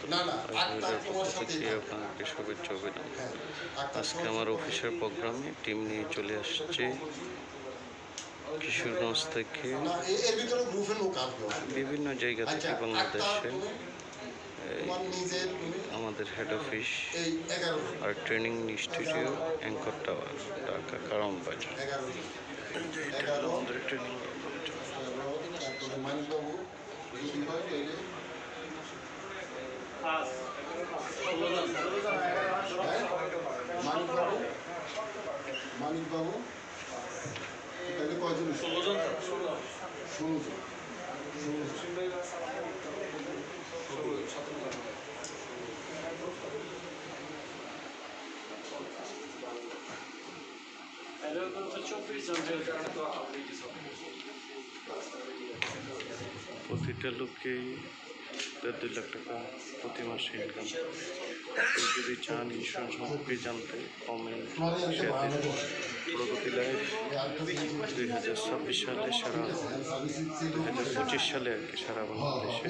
পক্ষ থেকে আপনাদেরকে শুভেচ্ছা অভিনন্দন। আজকে আমার অফিসের প্রোগ্রামে টিম নিয়ে চলে আসছে কিশোরগঞ্জ থেকে, বিভিন্ন জায়গা থেকে বাংলাদেশে আমাদের হেড অফিস আর training institute anchor tower, Dhaka Karwan Bazar. আমাদের ট্রেনিং মানিক বাবু এখানে কয়জন? 16 জন। প্রতিটা লোকেই 2 লাখ টাকা প্রতি মাসে ইনকাম। যদি চান ইন্স্যুরেন্স সম্পর্কে জানতে কমেন্ট শেয়ার দিন। প্রগতি লাইফ 2026 সালে সারা 2025 সালে আর কি সারা বাংলাদেশে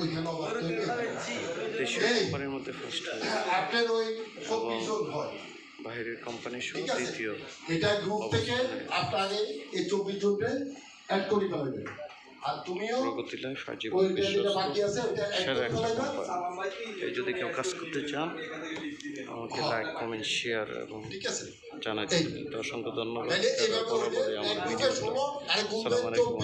দেশীয় কোম্পানির মধ্যে ফার্স্ট এবং বাইরের কোম্পানি সহ দ্বিতীয়। এটা গ্রুপ থেকে আপনাকে এই 24 জনকে অ্যাড করে ফেলবেন। আর তুমিও প্রগতি লাইফ আজীবন সেরা একটা কোম্পানি। যদি কেউ কাজ করতে চান আমাকে লাইক কমেন্ট শেয়ার এবং জানাই দেবেন। অসংখ্য ধন্যবাদ। বরাবরই আমার ভিডিও। আসসালামু আলাইকুম।